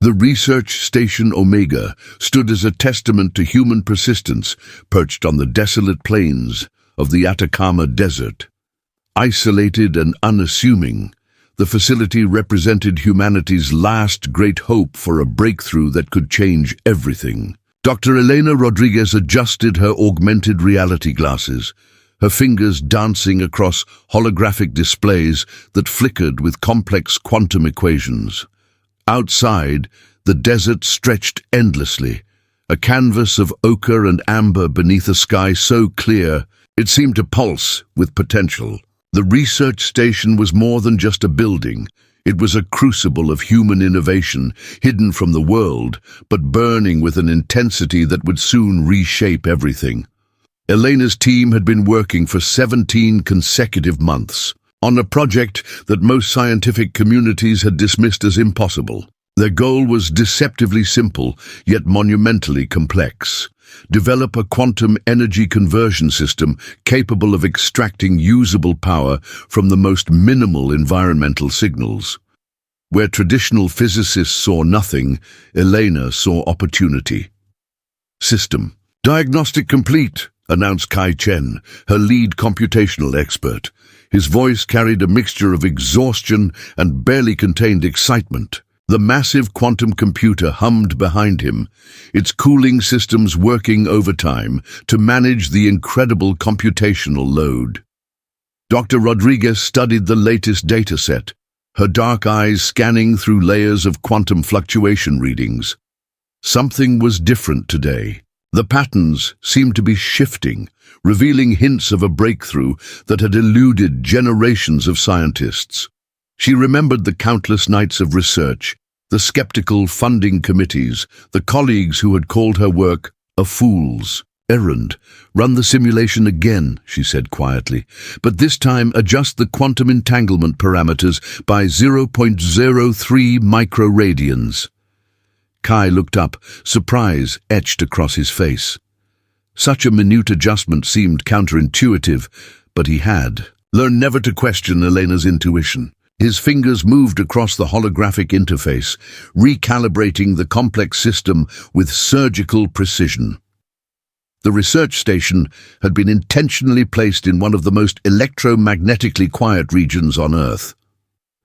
The research station Omega stood as a testament to human persistence, perched on the desolate plains of the Atacama Desert. Isolated and unassuming, the facility represented humanity's last great hope for a breakthrough that could change everything. Dr. Elena Rodriguez adjusted her augmented reality glasses, her fingers dancing across holographic displays that flickered with complex quantum equations. Outside, the desert stretched endlessly, a canvas of ochre and amber beneath a sky so clear it seemed to pulse with potential. The research station was more than just a building. It was a crucible of human innovation, hidden from the world, but burning with an intensity that would soon reshape everything. Elena's team had been working for 17 consecutive months on a project that most scientific communities had dismissed as impossible. Their goal was deceptively simple, yet monumentally complex. Develop a quantum energy conversion system capable of extracting usable power from the most minimal environmental signals. Where traditional physicists saw nothing, Elena saw opportunity. System. Diagnostic complete, announced Kai Chen, her lead computational expert. His voice carried a mixture of exhaustion and barely contained excitement. The massive quantum computer hummed behind him, its cooling systems working overtime to manage the incredible computational load. Dr. Rodriguez studied the latest dataset, her dark eyes scanning through layers of quantum fluctuation readings. Something was different today. The patterns seemed to be shifting, revealing hints of a breakthrough that had eluded generations of scientists. She remembered the countless nights of research, the skeptical funding committees, the colleagues who had called her work a fool's errand. Run the simulation again, she said quietly, but this time adjust the quantum entanglement parameters by 0.03 microradians. Kai looked up, surprise etched across his face. Such a minute adjustment seemed counterintuitive, but he had learned never to question Elena's intuition. His fingers moved across the holographic interface, recalibrating the complex system with surgical precision. The research station had been intentionally placed in one of the most electromagnetically quiet regions on Earth.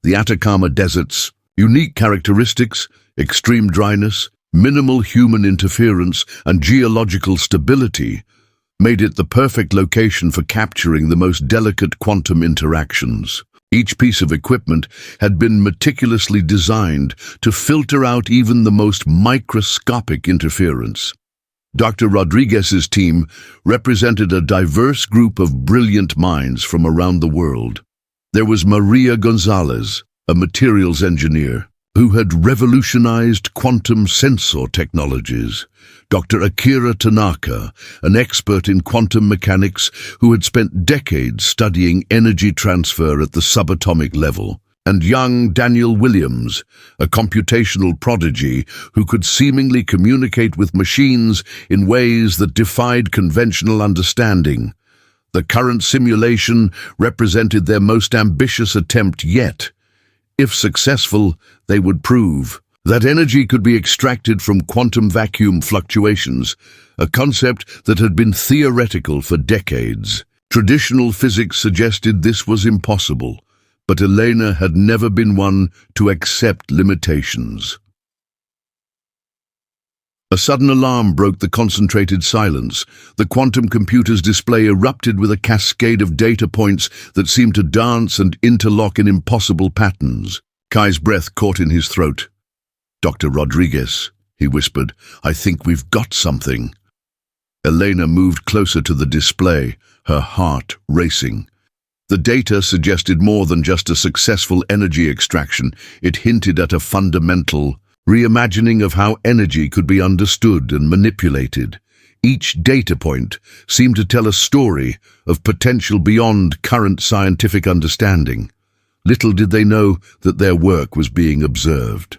The Atacama Desert's unique characteristics, extreme dryness, minimal human interference, and geological stability made it the perfect location for capturing the most delicate quantum interactions. Each piece of equipment had been meticulously designed to filter out even the most microscopic interference. Dr. Rodriguez's team represented a diverse group of brilliant minds from around the world. There was Maria Gonzalez, a materials engineer, who had revolutionized quantum sensor technologies. Dr. Akira Tanaka, an expert in quantum mechanics who had spent decades studying energy transfer at the subatomic level. And young Daniel Williams, a computational prodigy who could seemingly communicate with machines in ways that defied conventional understanding. The current simulation represented their most ambitious attempt yet. If successful, they would prove that energy could be extracted from quantum vacuum fluctuations, a concept that had been theoretical for decades. Traditional physics suggested this was impossible, but Elena had never been one to accept limitations. A sudden alarm broke the concentrated silence. The quantum computer's display erupted with a cascade of data points that seemed to dance and interlock in impossible patterns. Kai's breath caught in his throat. "Dr. Rodriguez," he whispered, "I think we've got something." Elena moved closer to the display, her heart racing. The data suggested more than just a successful energy extraction. It hinted at a fundamental reimagining of how energy could be understood and manipulated. Each data point seemed to tell a story of potential beyond current scientific understanding. Little did they know that their work was being observed.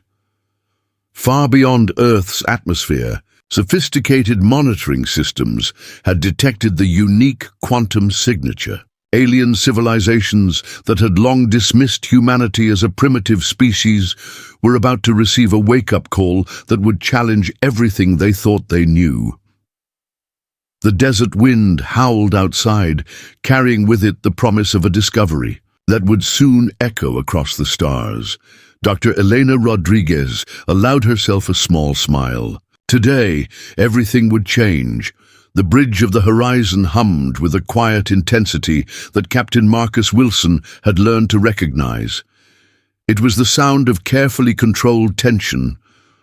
Far beyond Earth's atmosphere, sophisticated monitoring systems had detected the unique quantum signature. Alien civilizations that had long dismissed humanity as a primitive species were about to receive a wake-up call that would challenge everything they thought they knew. The desert wind howled outside, carrying with it the promise of a discovery that would soon echo across the stars. Dr. Elena Rodriguez allowed herself a small smile. Today, everything would change. The bridge of the horizon hummed with a quiet intensity that Captain Marcus Wilson had learned to recognize. It was the sound of carefully controlled tension,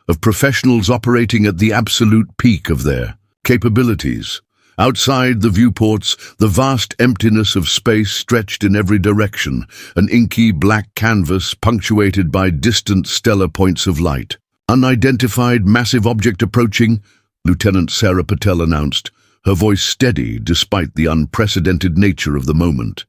of professionals operating at the absolute peak of their capabilities. Outside the viewports, the vast emptiness of space stretched in every direction, an inky black canvas punctuated by distant stellar points of light. Unidentified massive object approaching, Lieutenant Sarah Patel announced, her voice steady despite the unprecedented nature of the moment.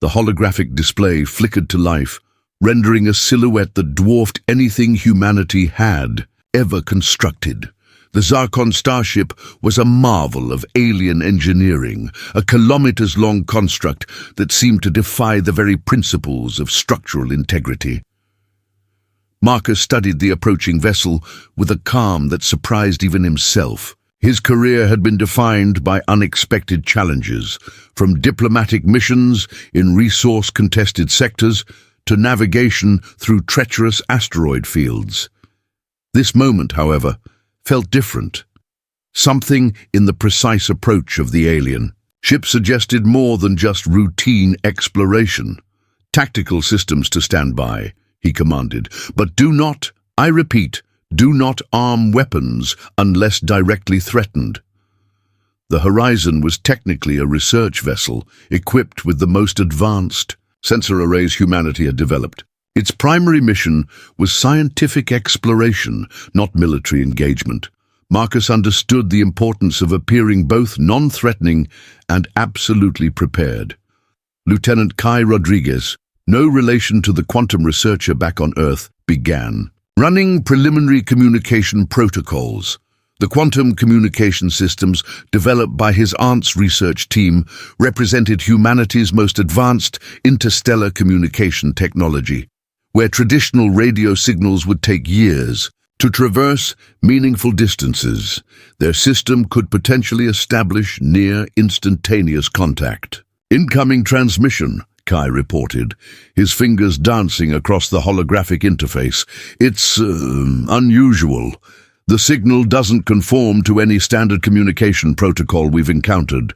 The holographic display flickered to life, rendering a silhouette that dwarfed anything humanity had ever constructed. The Zarkon starship was a marvel of alien engineering, a kilometers-long construct that seemed to defy the very principles of structural integrity. Marcus studied the approaching vessel with a calm that surprised even himself. His career had been defined by unexpected challenges, from diplomatic missions in resource-contested sectors to navigation through treacherous asteroid fields. This moment, however, felt different. Something in the precise approach of the alien ship suggested more than just routine exploration. "Tactical systems to stand by," he commanded, "but do not, I repeat, do not arm weapons unless directly threatened." The Horizon was technically a research vessel equipped with the most advanced sensor arrays humanity had developed. Its primary mission was scientific exploration, not military engagement. Marcus understood the importance of appearing both non-threatening and absolutely prepared. Lieutenant Kai Rodriguez, no relation to the quantum researcher back on Earth, began running preliminary communication protocols. The quantum communication systems developed by his aunt's research team represented humanity's most advanced interstellar communication technology, where traditional radio signals would take years to traverse meaningful distances. Their system could potentially establish near instantaneous contact. "Incoming transmission," Kai reported, his fingers dancing across the holographic interface. "It's unusual. The signal doesn't conform to any standard communication protocol we've encountered."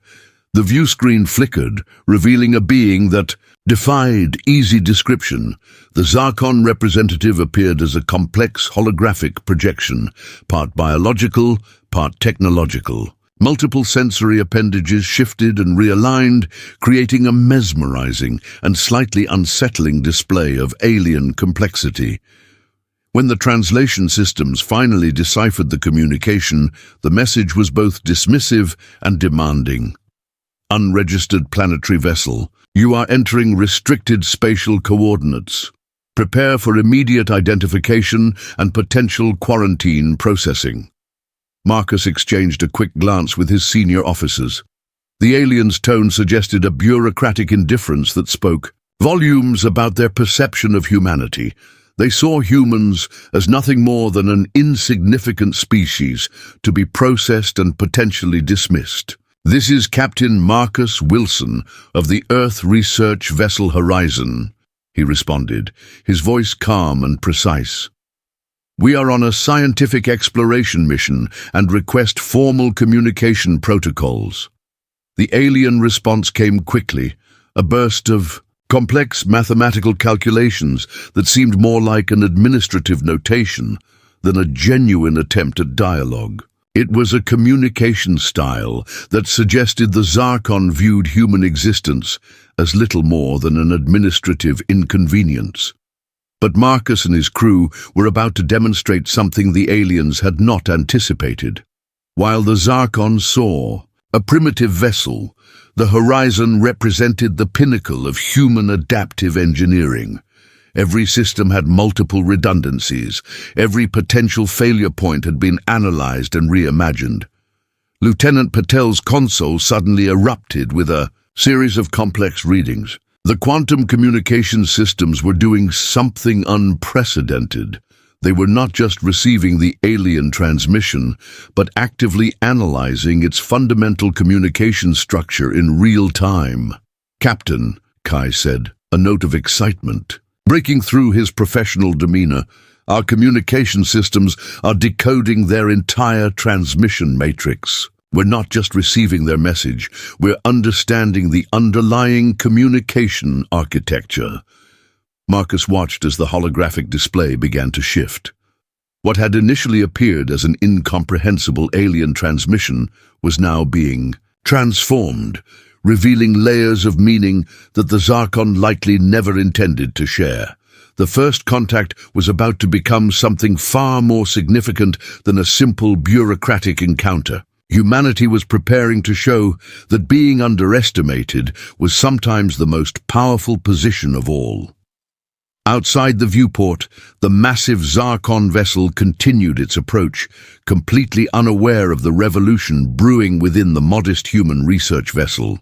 The view screen flickered, revealing a being that defied easy description. The Zarkon representative appeared as a complex holographic projection, part biological, part technological. Multiple sensory appendages shifted and realigned, creating a mesmerizing and slightly unsettling display of alien complexity. When the translation systems finally deciphered the communication, the message was both dismissive and demanding. "Unregistered planetary vessel, you are entering restricted spatial coordinates. Prepare for immediate identification and potential quarantine processing." Marcus exchanged a quick glance with his senior officers. The alien's tone suggested a bureaucratic indifference that spoke volumes about their perception of humanity. They saw humans as nothing more than an insignificant species to be processed and potentially dismissed. "This is Captain Marcus Wilson of the Earth Research Vessel Horizon," he responded, his voice calm and precise. "We are on a scientific exploration mission and request formal communication protocols." The alien response came quickly, a burst of complex mathematical calculations that seemed more like an administrative notation than a genuine attempt at dialogue. It was a communication style that suggested the Zarkon viewed human existence as little more than an administrative inconvenience. But Marcus and his crew were about to demonstrate something the aliens had not anticipated. While the Zarkon saw a primitive vessel, the Horizon represented the pinnacle of human adaptive engineering. Every system had multiple redundancies. Every potential failure point had been analyzed and reimagined. Lieutenant Patel's console suddenly erupted with a series of complex readings. The quantum communication systems were doing something unprecedented. They were not just receiving the alien transmission, but actively analyzing its fundamental communication structure in real time. "Captain," Kai said, a note of excitement. Breaking through his professional demeanor, "our communication systems are decoding their entire transmission matrix. We're not just receiving their message, we're understanding the underlying communication architecture." Marcus watched as the holographic display began to shift. What had initially appeared as an incomprehensible alien transmission was now being transformed, revealing layers of meaning that the Zarkon likely never intended to share. The first contact was about to become something far more significant than a simple bureaucratic encounter. Humanity was preparing to show that being underestimated was sometimes the most powerful position of all. Outside the viewport, the massive Zarkon vessel continued its approach, completely unaware of the revolution brewing within the modest human research vessel.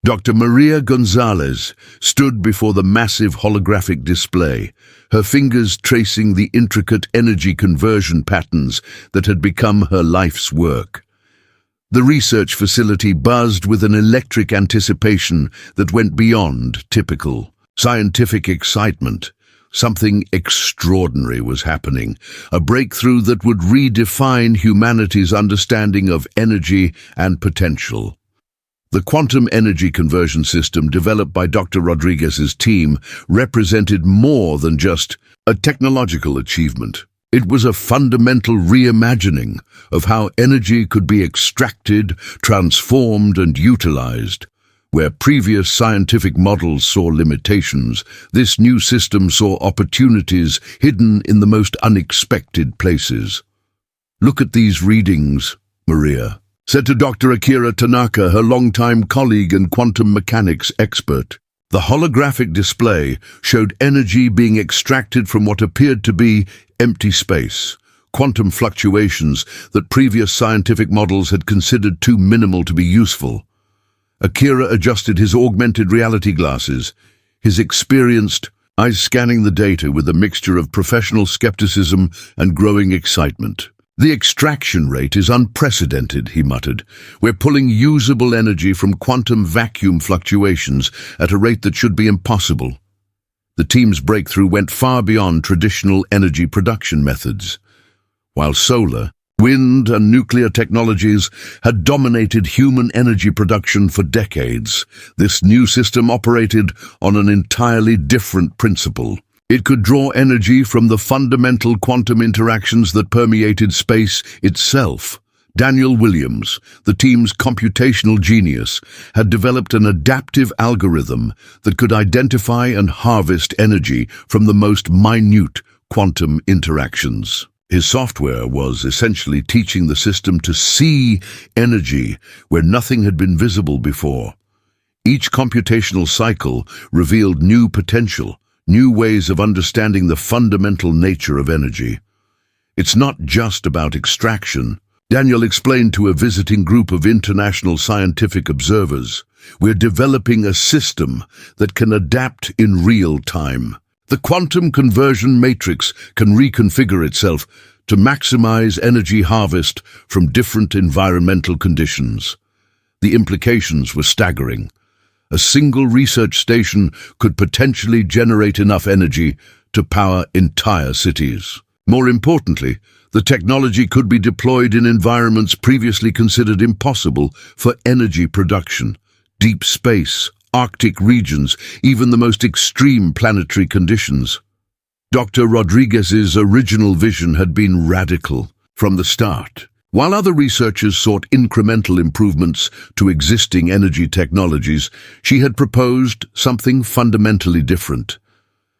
Dr. Maria Gonzalez stood before the massive holographic display, her fingers tracing the intricate energy conversion patterns that had become her life's work. The research facility buzzed with an electric anticipation that went beyond typical scientific excitement. Something extraordinary was happening, a breakthrough that would redefine humanity's understanding of energy and potential. The quantum energy conversion system developed by Dr. Rodriguez's team represented more than just a technological achievement. It was a fundamental reimagining of how energy could be extracted, transformed, and utilized. Where previous scientific models saw limitations, this new system saw opportunities hidden in the most unexpected places. "Look at these readings," Maria said to Dr. Akira Tanaka, her longtime colleague and quantum mechanics expert. The holographic display showed energy being extracted from what appeared to be empty space, quantum fluctuations that previous scientific models had considered too minimal to be useful. Akira adjusted his augmented reality glasses, his experienced eyes scanning the data with a mixture of professional skepticism and growing excitement. "The extraction rate is unprecedented," he muttered. "We're pulling usable energy from quantum vacuum fluctuations at a rate that should be impossible." The team's breakthrough went far beyond traditional energy production methods. While solar, wind, and nuclear technologies had dominated human energy production for decades, this new system operated on an entirely different principle. It could draw energy from the fundamental quantum interactions that permeated space itself. Daniel Williams, the team's computational genius, had developed an adaptive algorithm that could identify and harvest energy from the most minute quantum interactions. His software was essentially teaching the system to see energy where nothing had been visible before. Each computational cycle revealed new potential, new ways of understanding the fundamental nature of energy. "It's not just about extraction," Daniel explained to a visiting group of international scientific observers. "We're developing a system that can adapt in real time. The quantum conversion matrix can reconfigure itself to maximize energy harvest from different environmental conditions." The implications were staggering. A single research station could potentially generate enough energy to power entire cities. More importantly, the technology could be deployed in environments previously considered impossible for energy production: deep space, Arctic regions, even the most extreme planetary conditions. Dr. Rodriguez's original vision had been radical from the start. While other researchers sought incremental improvements to existing energy technologies, she had proposed something fundamentally different.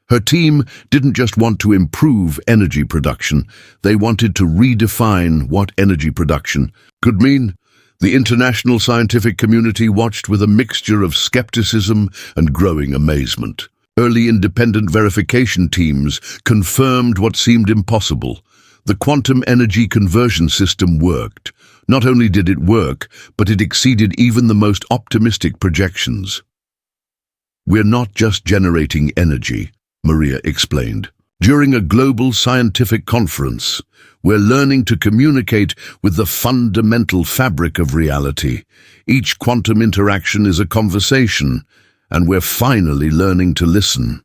Her team didn't just want to improve energy production, they wanted to redefine what energy production could mean. The international scientific community watched with a mixture of skepticism and growing amazement. Early independent verification teams confirmed what seemed impossible. The quantum energy conversion system worked. Not only did it work, but it exceeded even the most optimistic projections. "We're not just generating energy," Maria explained. "During a global scientific conference, we're learning to communicate with the fundamental fabric of reality. Each quantum interaction is a conversation, and we're finally learning to listen."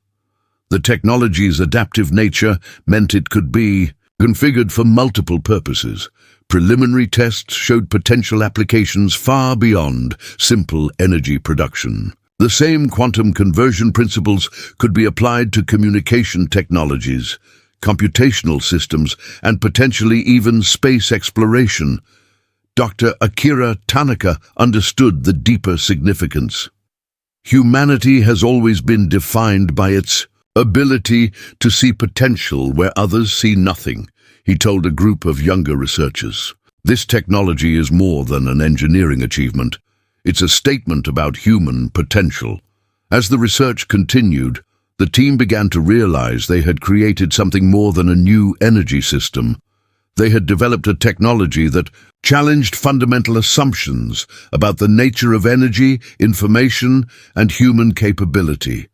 The technology's adaptive nature meant it could be configured for multiple purposes. Preliminary tests showed potential applications far beyond simple energy production. The same quantum conversion principles could be applied to communication technologies, computational systems, and potentially even space exploration. Dr. Akira Tanaka understood the deeper significance. Humanity has always been defined by its ability to see potential where others see nothing, he told a group of younger researchers. This technology is more than an engineering achievement. It's a statement about human potential. As the research continued, the team began to realize they had created something more than a new energy system. They had developed a technology that challenged fundamental assumptions about the nature of energy, information, and human capability.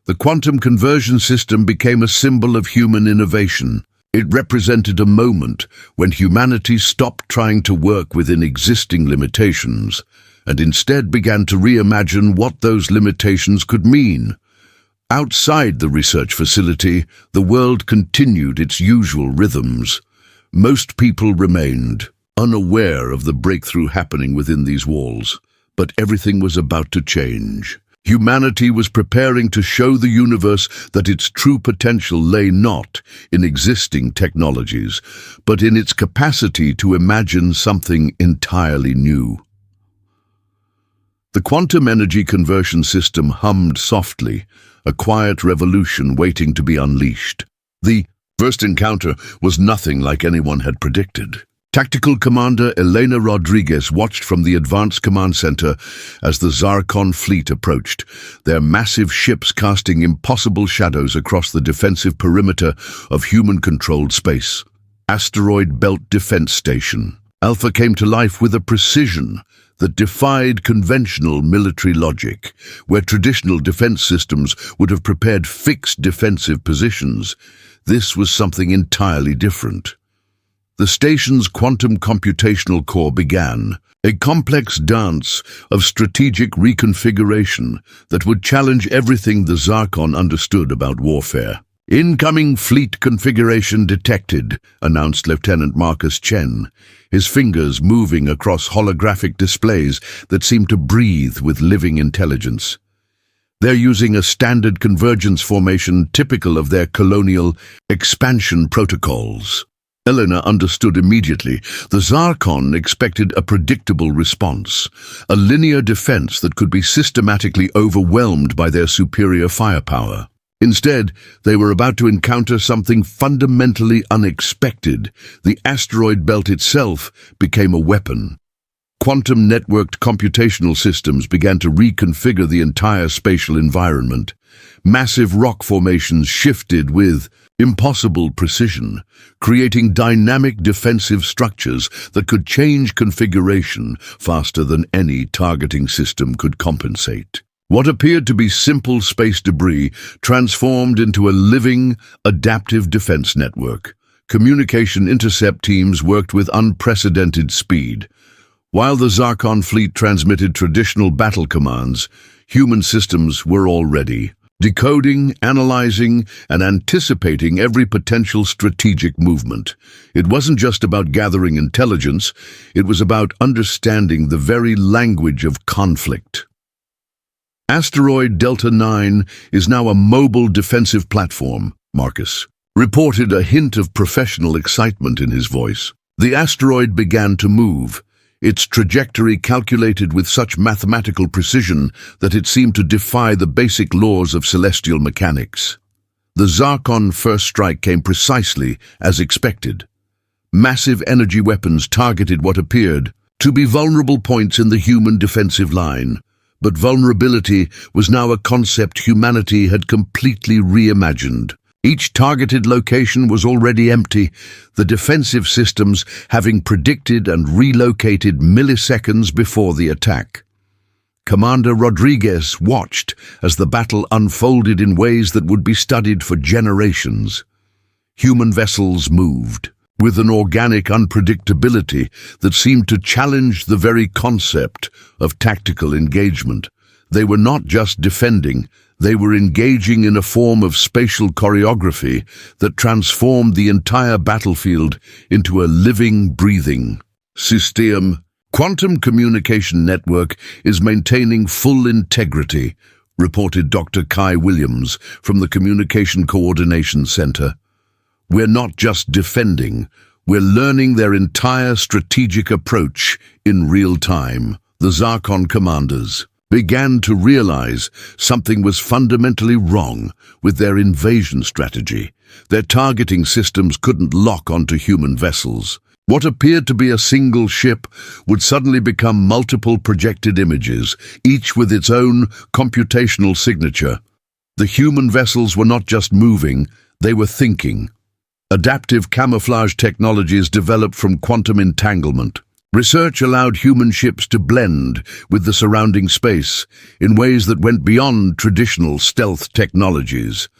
The quantum conversion system became a symbol of human innovation. It represented a moment when humanity stopped trying to work within existing limitations and instead began to reimagine what those limitations could mean. Outside the research facility, the world continued its usual rhythms. Most people remained unaware of the breakthrough happening within these walls, but everything was about to change. Humanity was preparing to show the universe that its true potential lay not in existing technologies, but in its capacity to imagine something entirely new. The quantum energy conversion system hummed softly, a quiet revolution waiting to be unleashed. The first encounter was nothing like anyone had predicted. Tactical Commander Elena Rodriguez watched from the Advanced Command Center as the Zarkon fleet approached, their massive ships casting impossible shadows across the defensive perimeter of human-controlled space. Asteroid Belt Defense Station. Alpha came to life with a precision that defied conventional military logic, where traditional defense systems would have prepared fixed defensive positions. This was something entirely different. The station's quantum computational core began, a complex dance of strategic reconfiguration that would challenge everything the Zarkon understood about warfare. "Incoming fleet configuration detected," announced Lieutenant Marcus Chen, his fingers moving across holographic displays that seemed to breathe with living intelligence. "They're using a standard convergence formation typical of their colonial expansion protocols." Elena understood immediately. The Zarkon expected a predictable response, a linear defense that could be systematically overwhelmed by their superior firepower. Instead, they were about to encounter something fundamentally unexpected. The asteroid belt itself became a weapon. Quantum-networked computational systems began to reconfigure the entire spatial environment. Massive rock formations shifted with impossible precision, creating dynamic defensive structures that could change configuration faster than any targeting system could compensate. What appeared to be simple space debris transformed into a living, adaptive defense network. Communication intercept teams worked with unprecedented speed. While the Zarkon fleet transmitted traditional battle commands, human systems were already decoding, analyzing, and anticipating every potential strategic movement. It wasn't just about gathering intelligence, it was about understanding the very language of conflict. Asteroid Delta 9 is now a mobile defensive platform, Marcus reported, a hint of professional excitement in his voice. The asteroid began to move, its trajectory calculated with such mathematical precision that it seemed to defy the basic laws of celestial mechanics. The Zarkon first strike came precisely as expected. Massive energy weapons targeted what appeared to be vulnerable points in the human defensive line. But vulnerability was now a concept humanity had completely reimagined. Each targeted location was already empty, the defensive systems having predicted and relocated milliseconds before the attack. Commander Rodriguez watched as the battle unfolded in ways that would be studied for generations. Human vessels moved, with an organic unpredictability that seemed to challenge the very concept of tactical engagement. They were not just defending, they were engaging in a form of spatial choreography that transformed the entire battlefield into a living, breathing system. Quantum communication network is maintaining full integrity, reported Dr. Kai Williams from the Communication Coordination Center. We're not just defending, we're learning their entire strategic approach in real time. The Zarkon commanders began to realize something was fundamentally wrong with their invasion strategy. Their targeting systems couldn't lock onto human vessels. What appeared to be a single ship would suddenly become multiple projected images, each with its own computational signature. The human vessels were not just moving, they were thinking. Adaptive camouflage technologies developed from quantum entanglement. Research allowed human ships to blend with the surrounding space in ways that went beyond traditional stealth technologies.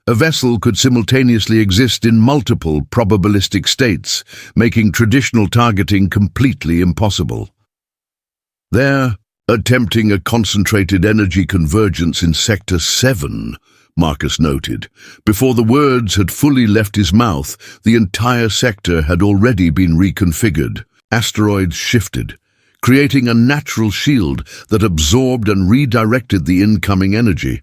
A vessel could simultaneously exist in multiple probabilistic states, making traditional targeting completely impossible. They're attempting a concentrated energy convergence in Sector 7, Marcus noted. Before the words had fully left his mouth, the entire sector had already been reconfigured. Asteroids shifted, creating a natural shield that absorbed and redirected the incoming energy.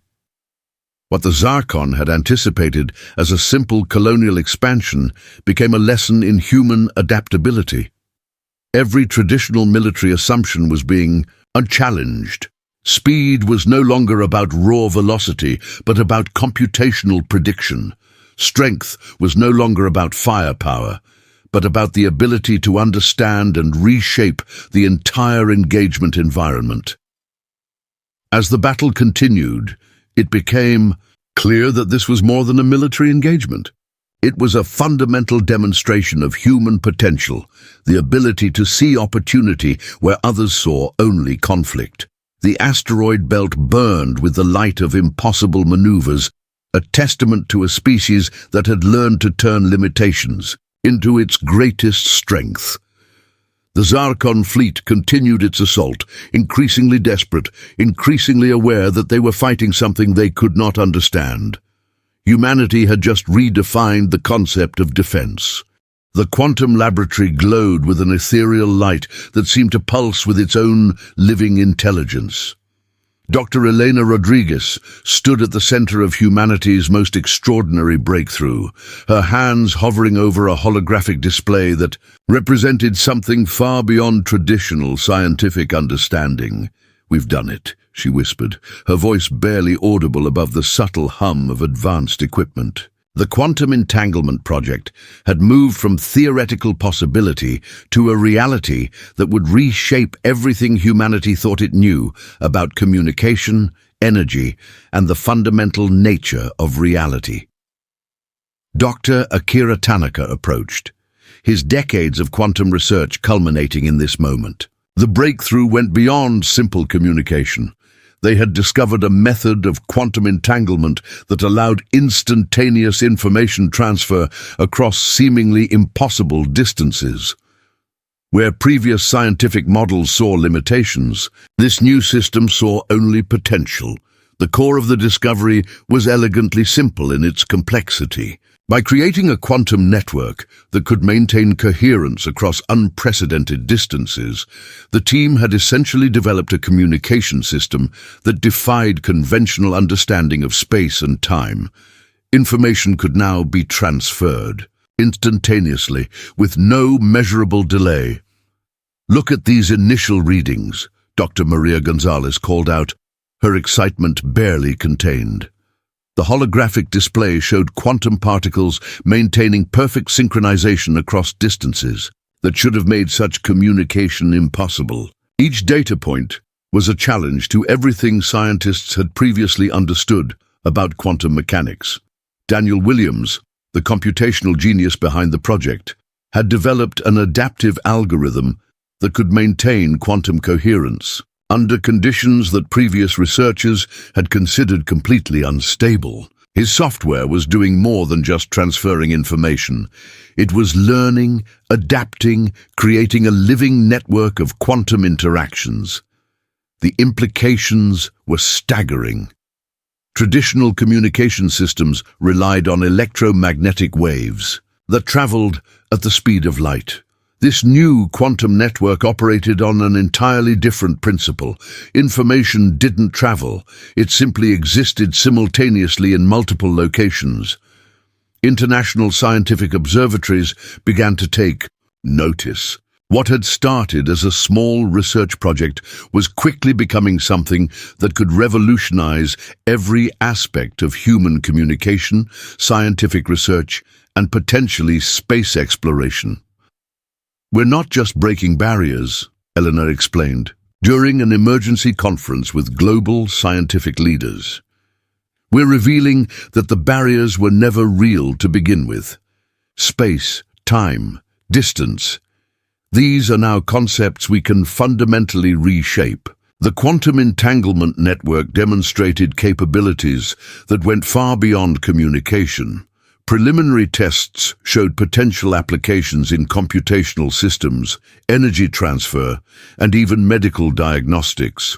What the Zarkon had anticipated as a simple colonial expansion became a lesson in human adaptability. Every traditional military assumption was being unchallenged. Speed was no longer about raw velocity, but about computational prediction. Strength was no longer about firepower, but about the ability to understand and reshape the entire engagement environment. As the battle continued, it became clear that this was more than a military engagement. It was a fundamental demonstration of human potential, the ability to see opportunity where others saw only conflict. The asteroid belt burned with the light of impossible maneuvers, a testament to a species that had learned to turn limitations into its greatest strength. The Zarkon fleet continued its assault, increasingly desperate, increasingly aware that they were fighting something they could not understand. Humanity had just redefined the concept of defense. The quantum laboratory glowed with an ethereal light that seemed to pulse with its own living intelligence. Dr. Elena Rodriguez stood at the center of humanity's most extraordinary breakthrough, her hands hovering over a holographic display that represented something far beyond traditional scientific understanding. "We've done it," she whispered, her voice barely audible above the subtle hum of advanced equipment. The quantum entanglement project had moved from theoretical possibility to a reality that would reshape everything humanity thought it knew about communication, energy, and the fundamental nature of reality. Dr. Akira Tanaka approached, his decades of quantum research culminating in this moment. The breakthrough went beyond simple communication. They had discovered a method of quantum entanglement that allowed instantaneous information transfer across seemingly impossible distances. Where previous scientific models saw limitations, this new system saw only potential. The core of the discovery was elegantly simple in its complexity. By creating a quantum network that could maintain coherence across unprecedented distances, the team had essentially developed a communication system that defied conventional understanding of space and time. Information could now be transferred instantaneously, with no measurable delay. "Look at these initial readings," Dr. Maria Gonzalez called out, her excitement barely contained. The holographic display showed quantum particles maintaining perfect synchronization across distances that should have made such communication impossible. Each data point was a challenge to everything scientists had previously understood about quantum mechanics. Daniel Williams, the computational genius behind the project, had developed an adaptive algorithm that could maintain quantum coherence under conditions that previous researchers had considered completely unstable. His software was doing more than just transferring information. It was learning, adapting, creating a living network of quantum interactions. The implications were staggering. Traditional communication systems relied on electromagnetic waves that traveled at the speed of light. This new quantum network operated on an entirely different principle. Information didn't travel, it simply existed simultaneously in multiple locations. International scientific observatories began to take notice. What had started as a small research project was quickly becoming something that could revolutionize every aspect of human communication, scientific research, and potentially space exploration. "We're not just breaking barriers," Eleanor explained, during an emergency conference with global scientific leaders. "We're revealing that the barriers were never real to begin with. Space, time, distance. These are now concepts we can fundamentally reshape." The quantum entanglement network demonstrated capabilities that went far beyond communication. Preliminary tests showed potential applications in computational systems, energy transfer, and even medical diagnostics.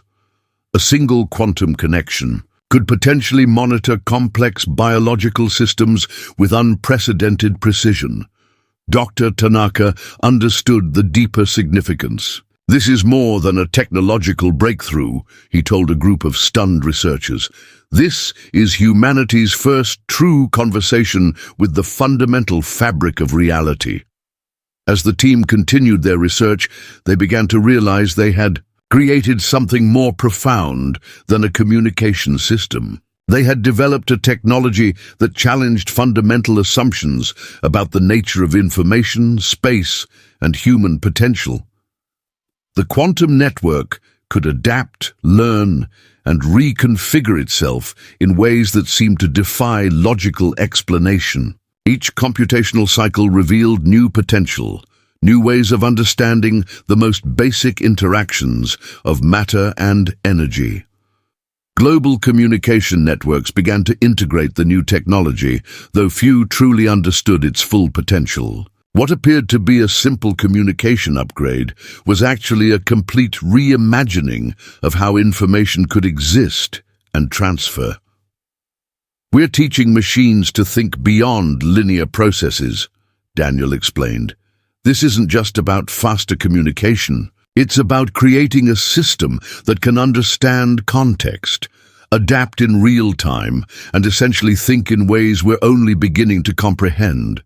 A single quantum connection could potentially monitor complex biological systems with unprecedented precision. Dr. Tanaka understood the deeper significance. "This is more than a technological breakthrough," he told a group of stunned researchers. "This is humanity's first true conversation with the fundamental fabric of reality." As the team continued their research, they began to realize they had created something more profound than a communication system. They had developed a technology that challenged fundamental assumptions about the nature of information, space, and human potential. The quantum network could adapt, learn, and reconfigure itself in ways that seemed to defy logical explanation. Each computational cycle revealed new potential, new ways of understanding the most basic interactions of matter and energy. Global communication networks began to integrate the new technology, though few truly understood its full potential. What appeared to be a simple communication upgrade was actually a complete reimagining of how information could exist and transfer. "We're teaching machines to think beyond linear processes," Daniel explained. "This isn't just about faster communication. It's about creating a system that can understand context, adapt in real time, and essentially think in ways we're only beginning to comprehend."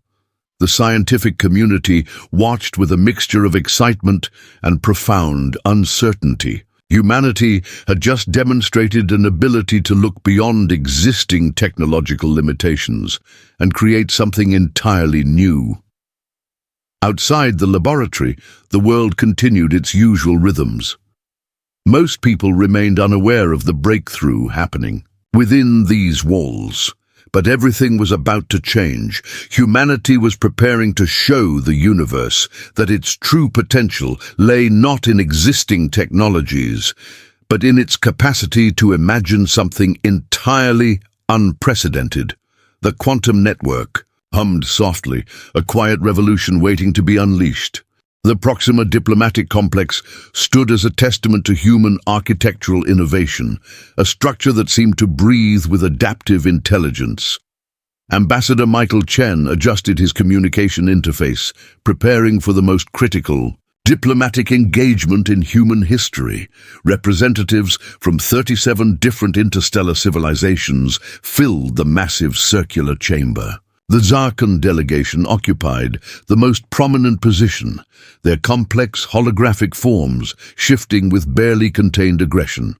The scientific community watched with a mixture of excitement and profound uncertainty. Humanity had just demonstrated an ability to look beyond existing technological limitations and create something entirely new. Outside the laboratory, the world continued its usual rhythms. Most people remained unaware of the breakthrough happening within these walls. But everything was about to change. Humanity was preparing to show the universe that its true potential lay not in existing technologies, but in its capacity to imagine something entirely unprecedented. The quantum network hummed softly, a quiet revolution waiting to be unleashed. The Proxima diplomatic complex stood as a testament to human architectural innovation, a structure that seemed to breathe with adaptive intelligence. Ambassador Michael Chen adjusted his communication interface, preparing for the most critical diplomatic engagement in human history. Representatives from 37 different interstellar civilizations filled the massive circular chamber. The Zarkon delegation occupied the most prominent position, their complex holographic forms shifting with barely contained aggression.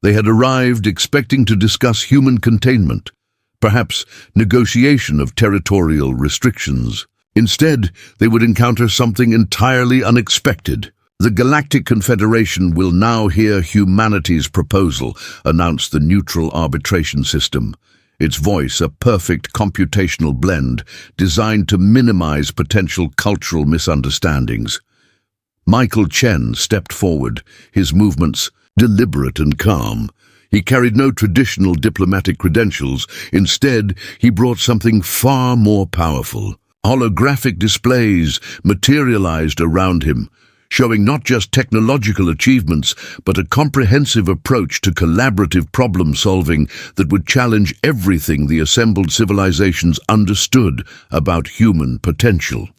They had arrived expecting to discuss human containment, perhaps negotiation of territorial restrictions. Instead, they would encounter something entirely unexpected. "The Galactic Confederation will now hear humanity's proposal," announced the neutral arbitration system. its voice a perfect computational blend designed to minimize potential cultural misunderstandings. Michael Chen stepped forward, his movements deliberate and calm. He carried no traditional diplomatic credentials. Instead, he brought something far more powerful. Holographic displays materialized around him, showing not just technological achievements, but a comprehensive approach to collaborative problem-solving that would challenge everything the assembled civilizations understood about human potential.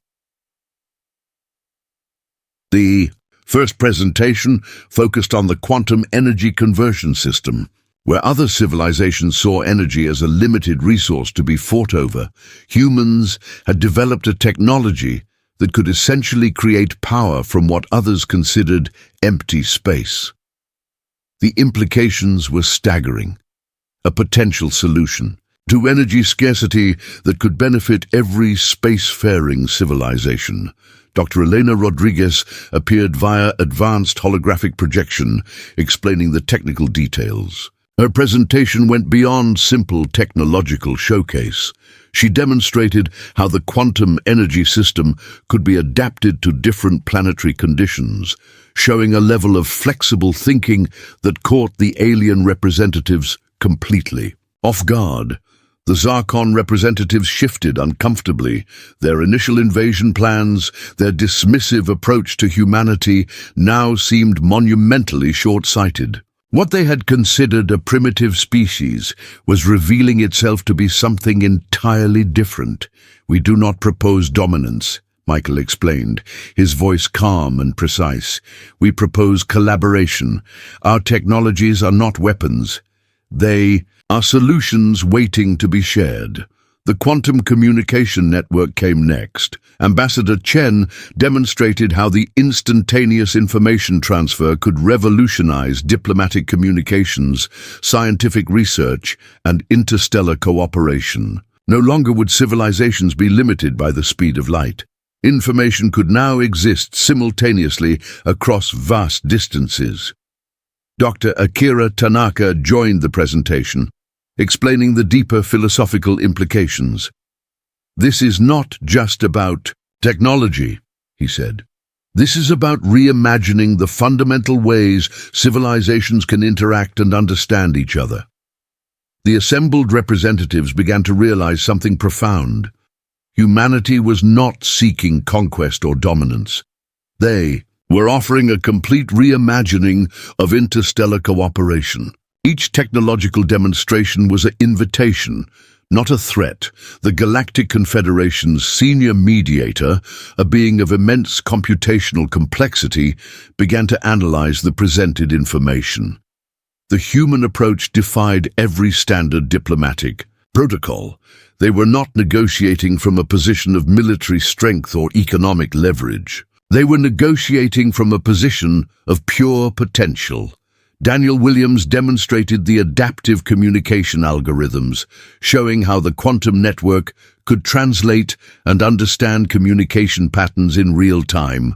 The first presentation focused on the quantum energy conversion system. Where other civilizations saw energy as a limited resource to be fought over, humans had developed a technology that could essentially create power from what others considered empty space. The implications were staggering. A potential solution to energy scarcity that could benefit every spacefaring civilization. Dr. Elena Rodriguez appeared via advanced holographic projection, explaining the technical details. Her presentation went beyond simple technological showcase. She demonstrated how the quantum energy system could be adapted to different planetary conditions, showing a level of flexible thinking that caught the alien representatives completely off guard. The Zarkon representatives shifted uncomfortably. Their initial invasion plans, their dismissive approach to humanity, now seemed monumentally short-sighted. What they had considered a primitive species was revealing itself to be something entirely different. "We do not propose dominance," Michael explained, his voice calm and precise. "We propose collaboration. Our technologies are not weapons. They are solutions waiting to be shared." The quantum communication network came next. Ambassador Chen demonstrated how the instantaneous information transfer could revolutionize diplomatic communications, scientific research, and interstellar cooperation. No longer would civilizations be limited by the speed of light. Information could now exist simultaneously across vast distances. Dr. Akira Tanaka joined the presentation, explaining the deeper philosophical implications. "This is not just about technology," he said. "This is about reimagining the fundamental ways civilizations can interact and understand each other." The assembled representatives began to realize something profound. Humanity was not seeking conquest or dominance. They were offering a complete reimagining of interstellar cooperation. Each technological demonstration was an invitation, not a threat. The Galactic Confederation's senior mediator, a being of immense computational complexity, began to analyze the presented information. The human approach defied every standard diplomatic protocol. They were not negotiating from a position of military strength or economic leverage. They were negotiating from a position of pure potential. Daniel Williams demonstrated the adaptive communication algorithms, showing how the quantum network could translate and understand communication patterns in real time.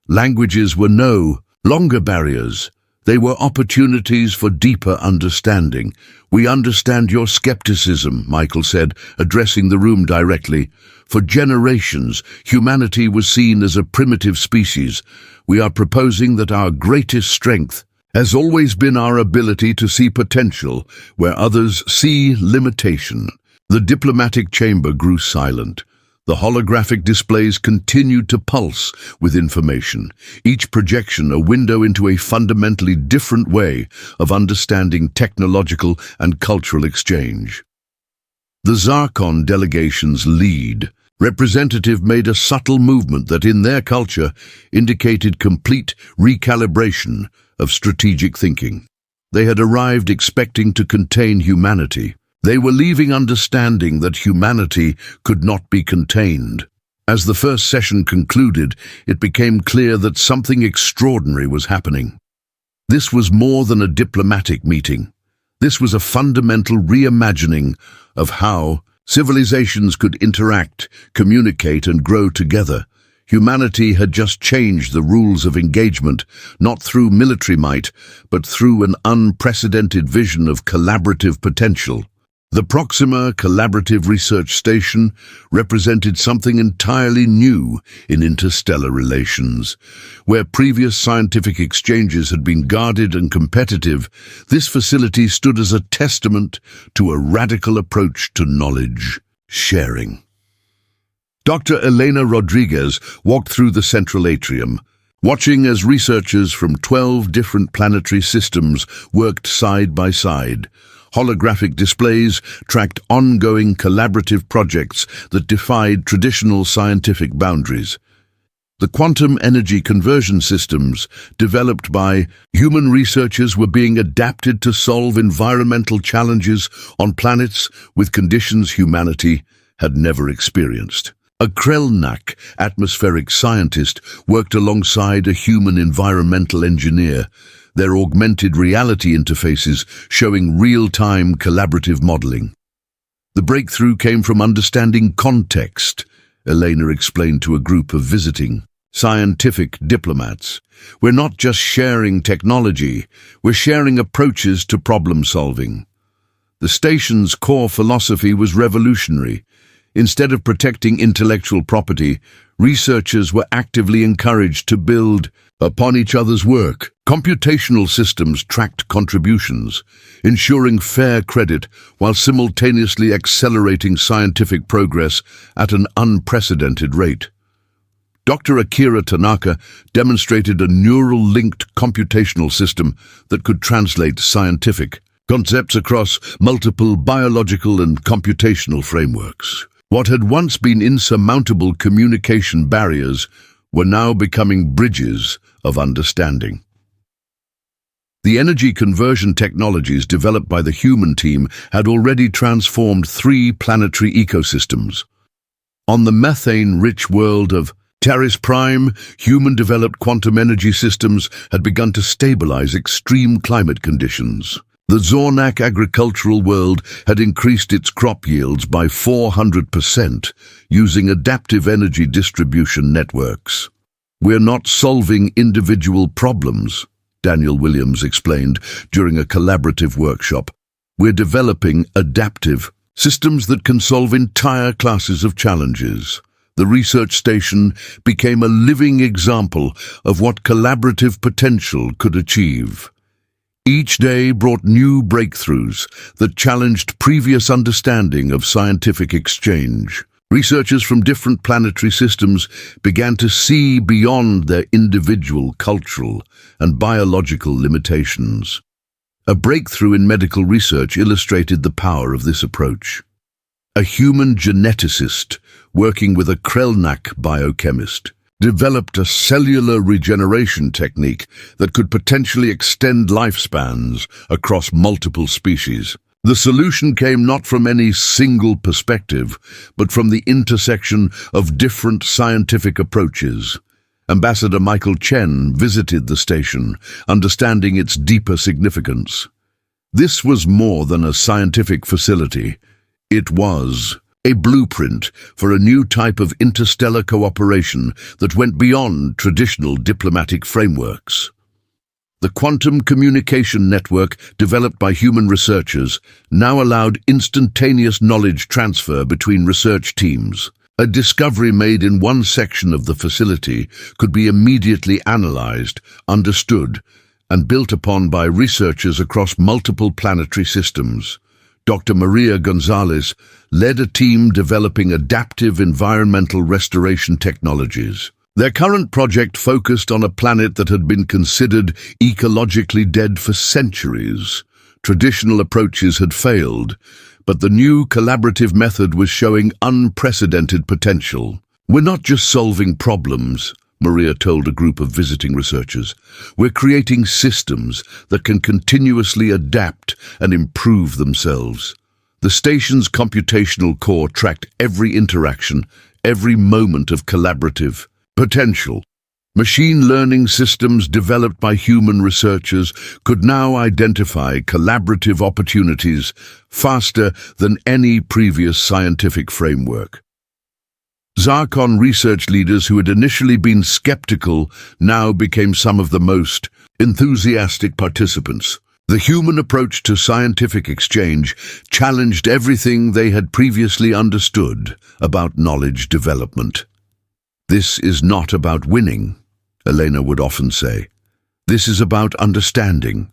Languages were no longer barriers. They were opportunities for deeper understanding. "We understand your skepticism," Michael said, addressing the room directly. "For generations, humanity was seen as a primitive species. We are proposing that our greatest strength has always been our ability to see potential where others see limitation." The diplomatic chamber grew silent. The holographic displays continued to pulse with information, each projection a window into a fundamentally different way of understanding technological and cultural exchange. The Zarkon delegation's lead representative made a subtle movement that in their culture indicated complete recalibration of strategic thinking. They had arrived expecting to contain humanity. They were leaving understanding that humanity could not be contained. As the first session concluded, it became clear that something extraordinary was happening. This was more than a diplomatic meeting. This was a fundamental reimagining of how civilizations could interact, communicate, and grow together. Humanity had just changed the rules of engagement, not through military might, but through an unprecedented vision of collaborative potential. The Proxima Collaborative Research Station represented something entirely new in interstellar relations. Where previous scientific exchanges had been guarded and competitive, this facility stood as a testament to a radical approach to knowledge sharing. Dr. Elena Rodriguez walked through the central atrium, watching as researchers from 12 different planetary systems worked side by side. Holographic displays tracked ongoing collaborative projects that defied traditional scientific boundaries. The quantum energy conversion systems developed by human researchers were being adapted to solve environmental challenges on planets with conditions humanity had never experienced. A Krellnak atmospheric scientist worked alongside a human environmental engineer, their augmented reality interfaces showing real-time collaborative modeling. The breakthrough came from understanding context, Elena explained to a group of visiting scientific diplomats. We're not just sharing technology, we're sharing approaches to problem solving. The station's core philosophy was revolutionary. Instead of protecting intellectual property, researchers were actively encouraged to build upon each other's work. Computational systems tracked contributions, ensuring fair credit while simultaneously accelerating scientific progress at an unprecedented rate. Dr. Akira Tanaka demonstrated a neural-linked computational system that could translate scientific concepts across multiple biological and computational frameworks. What had once been insurmountable communication barriers were now becoming bridges of understanding. The energy conversion technologies developed by the human team had already transformed 3 planetary ecosystems. On the methane-rich world of Terris Prime, human-developed quantum energy systems had begun to stabilize extreme climate conditions. The Zornak agricultural world had increased its crop yields by 400% using adaptive energy distribution networks. We're not solving individual problems, Daniel Williams explained during a collaborative workshop. We're developing adaptive systems that can solve entire classes of challenges. The research station became a living example of what collaborative potential could achieve. Each day brought new breakthroughs that challenged previous understanding of scientific exchange. Researchers from different planetary systems began to see beyond their individual cultural and biological limitations. A breakthrough in medical research illustrated the power of this approach. A human geneticist working with a Krellnak biochemist developed a cellular regeneration technique that could potentially extend lifespans across multiple species. The solution came not from any single perspective, but from the intersection of different scientific approaches. Ambassador Michael Chen visited the station, understanding its deeper significance. This was more than a scientific facility. It was a blueprint for a new type of interstellar cooperation that went beyond traditional diplomatic frameworks. The quantum communication network developed by human researchers now allowed instantaneous knowledge transfer between research teams. A discovery made in one section of the facility could be immediately analyzed, understood, and built upon by researchers across multiple planetary systems. Dr. Maria Gonzalez led a team developing adaptive environmental restoration technologies. Their current project focused on a planet that had been considered ecologically dead for centuries. Traditional approaches had failed, but the new collaborative method was showing unprecedented potential. We're not just solving problems, Maria told a group of visiting researchers. We're creating systems that can continuously adapt and improve themselves. The station's computational core tracked every interaction, every moment of collaborative potential. Machine learning systems developed by human researchers could now identify collaborative opportunities faster than any previous scientific framework. Zarkon research leaders who had initially been skeptical now became some of the most enthusiastic participants. The human approach to scientific exchange challenged everything they had previously understood about knowledge development. "This is not about winning," Elena would often say. "This is about understanding.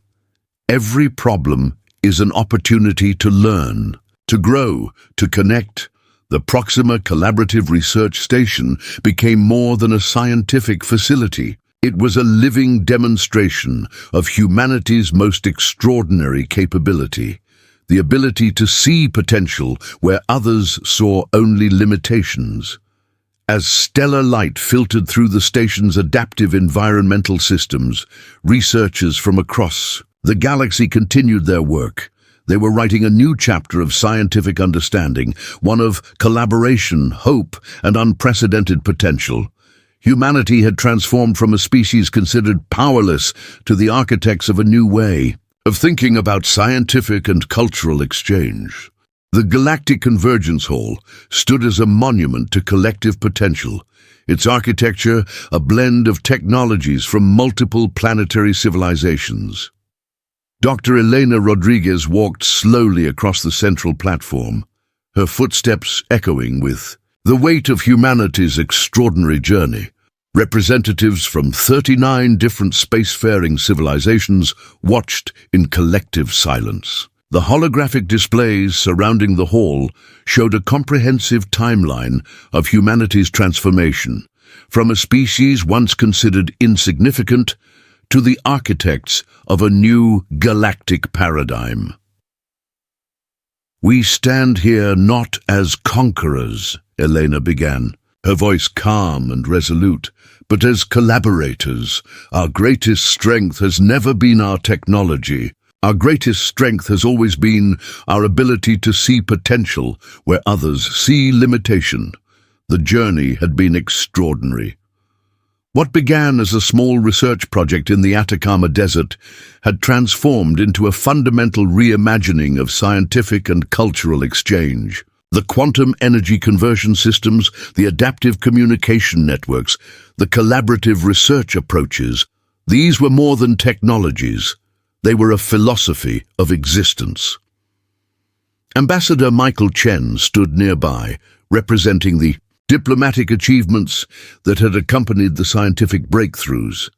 Every problem is an opportunity to learn, to grow, to connect." The Proxima Collaborative Research Station became more than a scientific facility. It was a living demonstration of humanity's most extraordinary capability, the ability to see potential where others saw only limitations. As stellar light filtered through the station's adaptive environmental systems, researchers from across the galaxy continued their work. They were writing a new chapter of scientific understanding, one of collaboration, hope, and unprecedented potential. Humanity had transformed from a species considered powerless to the architects of a new way of thinking about scientific and cultural exchange. The Galactic Convergence Hall stood as a monument to collective potential, its architecture a blend of technologies from multiple planetary civilizations. Dr. Elena Rodriguez walked slowly across the central platform, her footsteps echoing with the weight of humanity's extraordinary journey. Representatives from 39 different spacefaring civilizations watched in collective silence. The holographic displays surrounding the hall showed a comprehensive timeline of humanity's transformation, from a species once considered insignificant to the architects of a new galactic paradigm. "We stand here not as conquerors," Elena began, her voice calm and resolute, "but as collaborators. Our greatest strength has never been our technology. Our greatest strength has always been our ability to see potential where others see limitation." The journey had been extraordinary. What began as a small research project in the Atacama Desert had transformed into a fundamental reimagining of scientific and cultural exchange. The quantum energy conversion systems, the adaptive communication networks, the collaborative research approaches, these were more than technologies. They were a philosophy of existence. Ambassador Michael Chen stood nearby, representing the diplomatic achievements that had accompanied the scientific breakthroughs.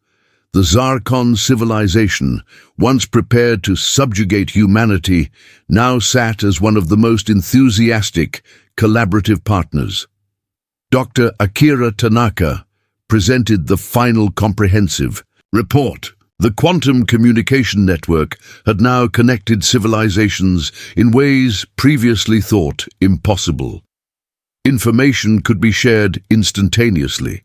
The Zarkon civilization, once prepared to subjugate humanity, now sat as one of the most enthusiastic, collaborative partners. Dr. Akira Tanaka presented the final comprehensive report. The quantum communication network had now connected civilizations in ways previously thought impossible. Information could be shared instantaneously.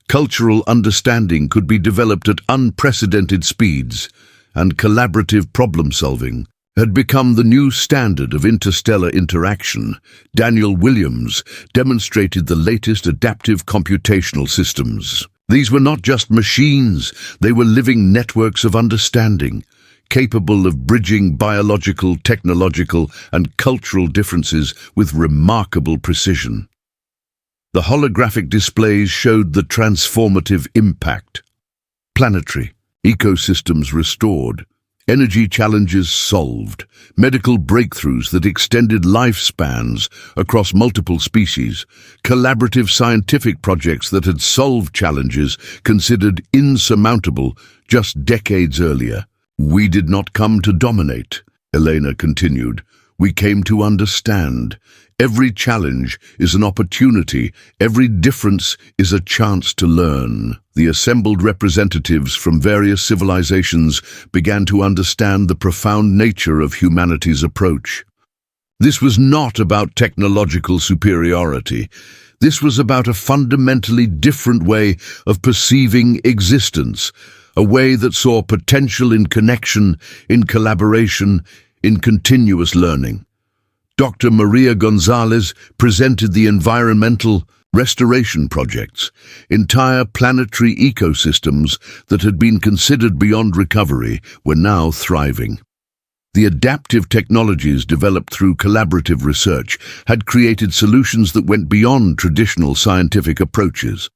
Cultural understanding could be developed at unprecedented speeds, and collaborative problem-solving had become the new standard of interstellar interaction. Daniel Williams demonstrated the latest adaptive computational systems. These were not just machines, they were living networks of understanding, capable of bridging biological, technological, and cultural differences with remarkable precision. The holographic displays showed the transformative impact. Planetary ecosystems restored, energy challenges solved, medical breakthroughs that extended lifespans across multiple species, collaborative scientific projects that had solved challenges considered insurmountable just decades earlier. "We did not come to dominate," Elena continued. "We came to understand. Every challenge is an opportunity. Every difference is a chance to learn." The assembled representatives from various civilizations began to understand the profound nature of humanity's approach. This was not about technological superiority. This was about a fundamentally different way of perceiving existence, a way that saw potential in connection, in collaboration, in continuous learning. Dr. Maria Gonzalez presented the environmental restoration projects, entire planetary ecosystems that had been considered beyond recovery were now thriving. The adaptive technologies developed through collaborative research had created solutions that went beyond traditional scientific approaches.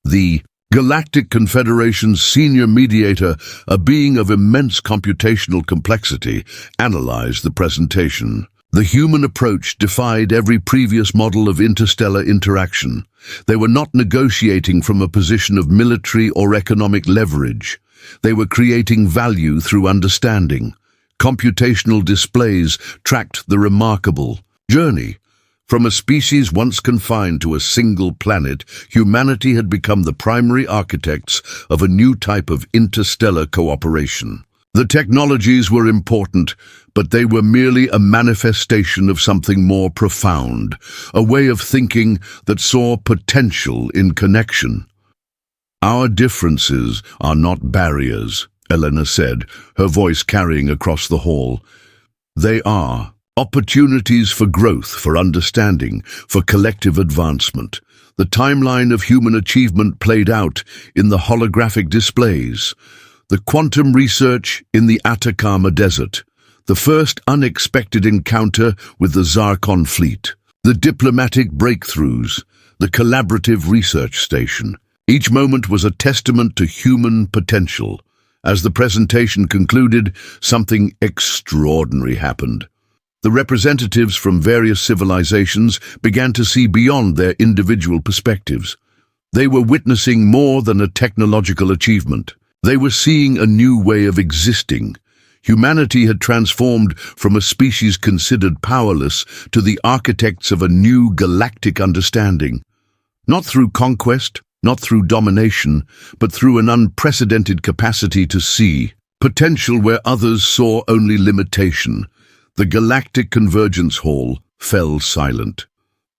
The Galactic Confederation's senior mediator, a being of immense computational complexity, analyzed the presentation. The human approach defied every previous model of interstellar interaction. They were not negotiating from a position of military or economic leverage. They were creating value through understanding. Computational displays tracked the remarkable journey. From a species once confined to a single planet, humanity had become the primary architects of a new type of interstellar cooperation. The technologies were important, but they were merely a manifestation of something more profound, a way of thinking that saw potential in connection. "Our differences are not barriers," Elena said, her voice carrying across the hall. "They are opportunities for growth, for understanding, for collective advancement." The timeline of human achievement played out in the holographic displays. The quantum research in the Atacama Desert, the first unexpected encounter with the Zarkon fleet, the diplomatic breakthroughs, the collaborative research station. Each moment was a testament to human potential. As the presentation concluded, something extraordinary happened. The representatives from various civilizations began to see beyond their individual perspectives. They were witnessing more than a technological achievement. They were seeing a new way of existing. Humanity had transformed from a species considered powerless to the architects of a new galactic understanding. Not through conquest, not through domination, but through an unprecedented capacity to see potential where others saw only limitation. The Galactic Convergence Hall fell silent.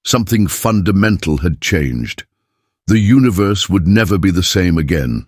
Something fundamental had changed. The universe would never be the same again.